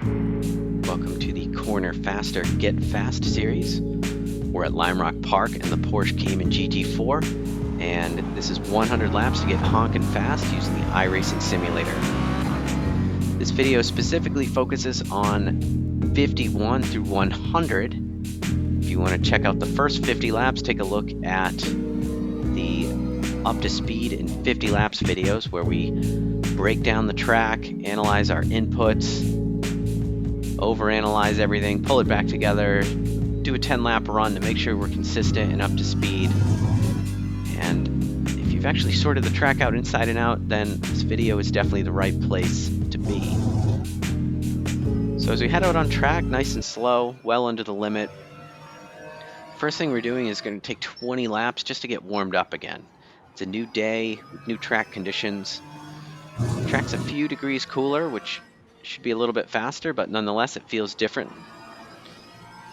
Welcome to the Corner Faster Get Fast series. We're at Lime Rock Park in the Porsche Cayman GT4, and this is 100 laps to get honkin' fast using the iRacing simulator. This video specifically focuses on 51 through 100. If you want to check out the first 50 laps, take a look at the Up to Speed in 50 Laps videos where we break down the track, analyze our inputs, overanalyze everything, pull it back together, do a 10-lap run to make sure we're consistent and up to speed. And if you've actually sorted the track out inside and out, then this video is definitely the right place to be. So as we head out on track, nice and slow, well under the limit, first thing we're doing is going to take 20 laps just to get warmed up again. It's a new day, new track conditions. The track's a few degrees cooler, which should be a little bit faster, but nonetheless it feels different.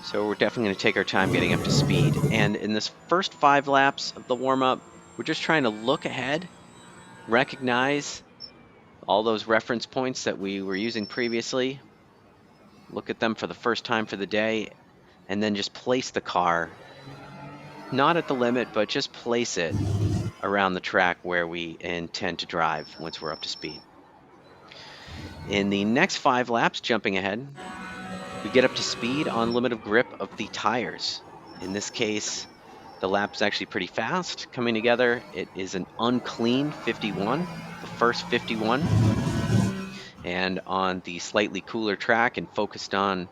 So we're definitely going to take our time getting up to speed. And in this first 5 laps of the warm-up, we're just trying to look ahead, recognize all those reference points that we were using previously, look at them for the first time for the day, and then just place the car, not at the limit, but just place it around the track where we intend to drive once we're up to speed. In the next 5 laps, jumping ahead, we get up to speed on limit of grip of the tires. In this case, the lap is actually pretty fast coming together. It is an unclean 51, the first 51. And on the slightly cooler track and focused on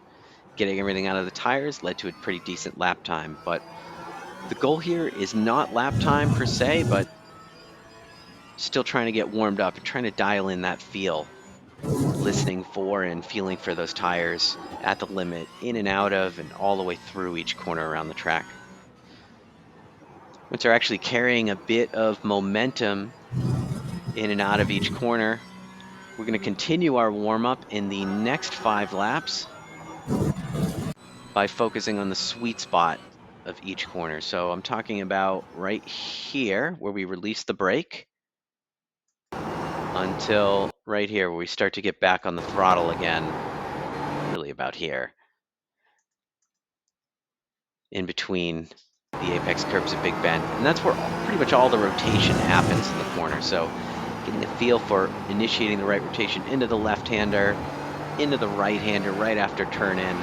getting everything out of the tires led to a pretty decent lap time. But the goal here is not lap time per se, but still trying to get warmed up and trying to dial in that feel, listening for and feeling for those tires at the limit, in and out of, and all the way through each corner around the track. Once they're actually carrying a bit of momentum in and out of each corner, we're going to continue our warm-up in the next 5 laps by focusing on the sweet spot of each corner. So I'm talking about right here where we release the brake until right here where we start to get back on the throttle again, really about here, in between the apex curbs of Big Bend. And that's where pretty much all the rotation happens in the corner. So getting a feel for initiating the right rotation into the left-hander, into the right-hander right after turn in,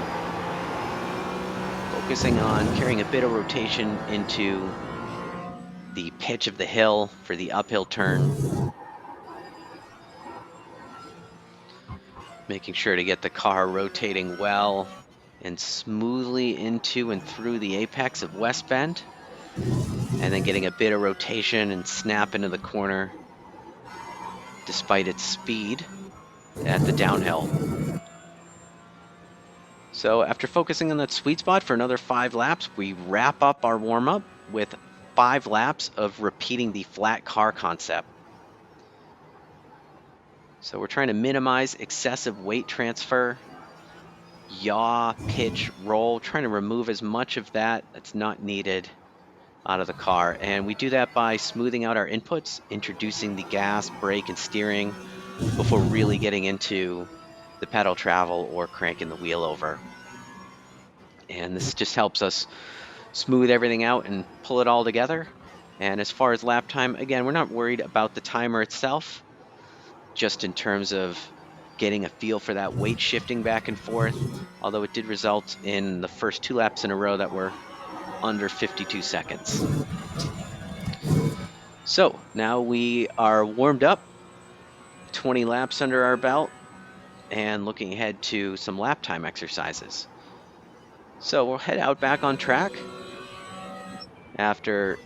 focusing on carrying a bit of rotation into the pitch of the hill for the uphill turn, making sure to get the car rotating well and smoothly into and through the apex of West Bend, and then getting a bit of rotation and snap into the corner despite its speed at the downhill. So after focusing on that sweet spot for another 5 laps, we wrap up our warm-up with 5 laps of repeating the flat car concept. So we're trying to minimize excessive weight transfer, yaw, pitch, roll, trying to remove as much of that that's not needed out of the car. And we do that by smoothing out our inputs, introducing the gas, brake, and steering before really getting into the pedal travel or cranking the wheel over. And this just helps us smooth everything out and pull it all together. And as far as lap time, again, we're not worried about the timer itself, just in terms of getting a feel for that weight shifting back and forth, although it did result in the first 2 laps in a row that were under 52 seconds. So now we are warmed up, 20 laps under our belt, and looking ahead to some lap time exercises. So we'll head out back on track after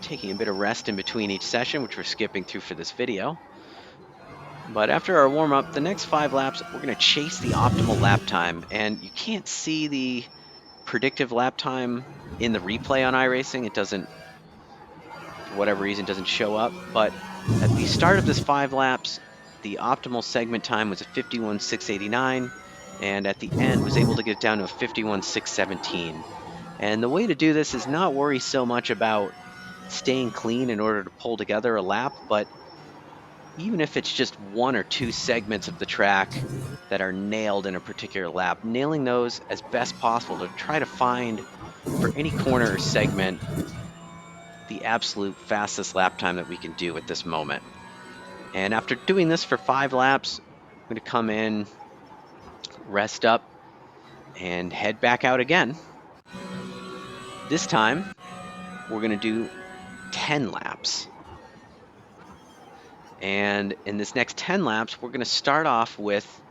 taking a bit of rest in between each session, which we're skipping through for this video. But after our warm-up, the next 5 laps, we're going to chase the optimal lap time. And you can't see the predictive lap time in the replay on iRacing. It doesn't, for whatever reason, doesn't show up. But at the start of this 5 laps, the optimal segment time was a 51.689. And at the end, was able to get down to a 51.617. And the way to do this is not worry so much about staying clean in order to pull together a lap, but even if it's just 1 or 2 segments of the track that are nailed in a particular lap, nailing those as best possible to try to find for any corner or segment the absolute fastest lap time that we can do at this moment. And after doing this for 5 laps, I'm going to come in, rest up, and head back out again. This time, we're going to do 10 laps. And in this next 10 laps, we're going to start off with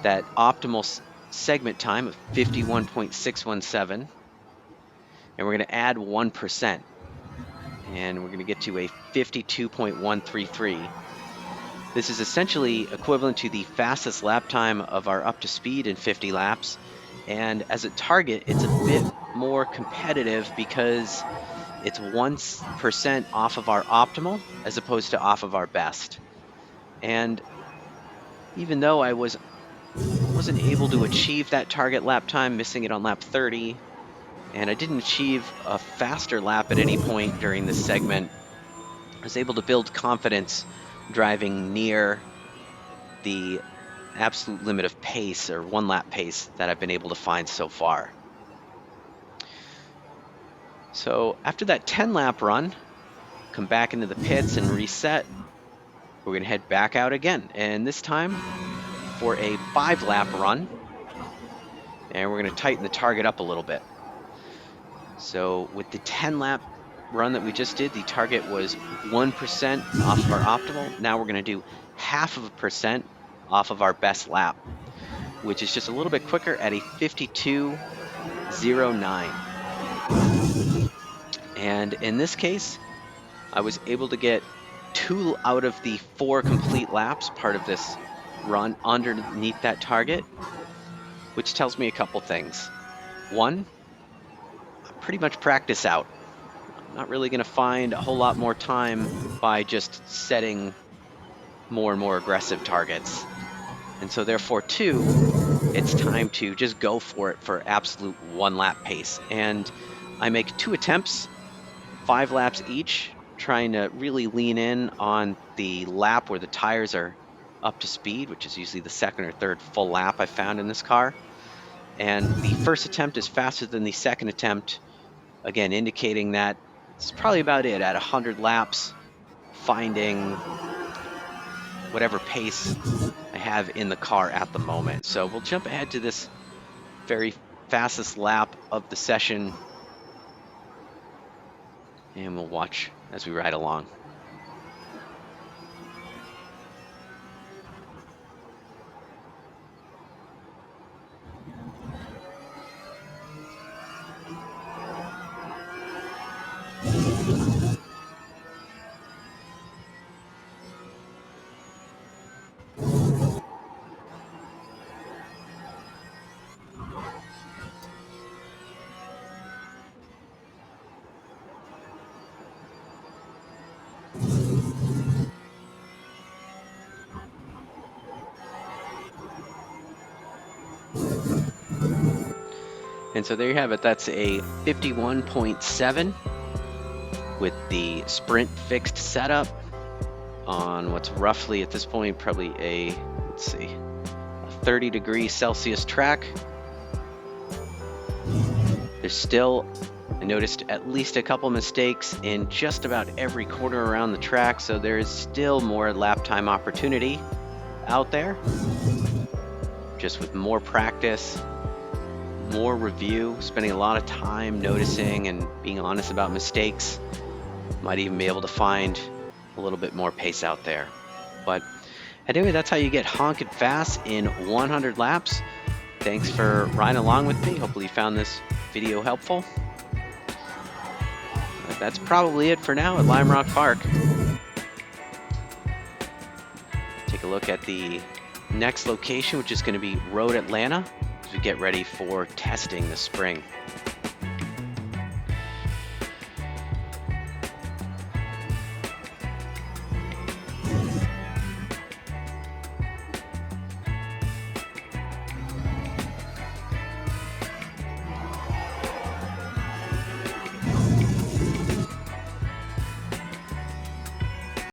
that optimal segment time of 51.617. And we're going to add 1%. And we're going to get to a 52.133. This is essentially equivalent to the fastest lap time of our up to speed in 50 laps. And as a target, it's a bit more competitive because it's 1% off of our optimal as opposed to off of our best. And even though I wasn't able to achieve that target lap time, missing it on lap 30, and I didn't achieve a faster lap at any point during this segment, I was able to build confidence driving near the absolute limit of pace, or 1 lap pace, that I've been able to find so far. So after that 10 lap run, come back into the pits and reset. We're going to head back out again, and this time for a 5 lap run, and we're going to tighten the target up a little bit. So with the 10 lap run that we just did, the target was 1% off of our optimal. Now we're going to do 0.5% off of our best lap, which is just a little bit quicker at a 52.09. And in this case, I was able to get 2 out of the 4 complete laps, part of this run, underneath that target, which tells me a couple things. 1, I'm pretty much practice out. I'm not really going to find a whole lot more time by just setting more and more aggressive targets. And so therefore, 2, it's time to just go for it for absolute 1 lap pace. And I make 2 attempts, 5 laps each, trying to really lean in on the lap where the tires are up to speed, which is usually the 2nd or 3rd full lap I found in this car. And the first attempt is faster than the second attempt, again indicating that it's probably about it at 100 laps, finding whatever pace I have in the car at the moment. So we'll jump ahead to this very fastest lap of the session, and we'll watch as we ride along. And so there you have it. That's a 51.7 with the sprint fixed setup on what's roughly at this point probably a 30-degree Celsius track. There's still, I noticed, at least a couple mistakes in just about every corner around the track, so there is still more lap time opportunity out there. Just with more practice, more review, spending a lot of time noticing and being honest about mistakes, might even be able to find a little bit more pace out there. But anyway, that's how you get honkin' fast in 100 laps. Thanks for riding along with me. Hopefully you found this video helpful. That's probably it for now at Lime Rock Park. Take a look at the next location, which is going to be Road Atlanta, as we get ready for testing this spring.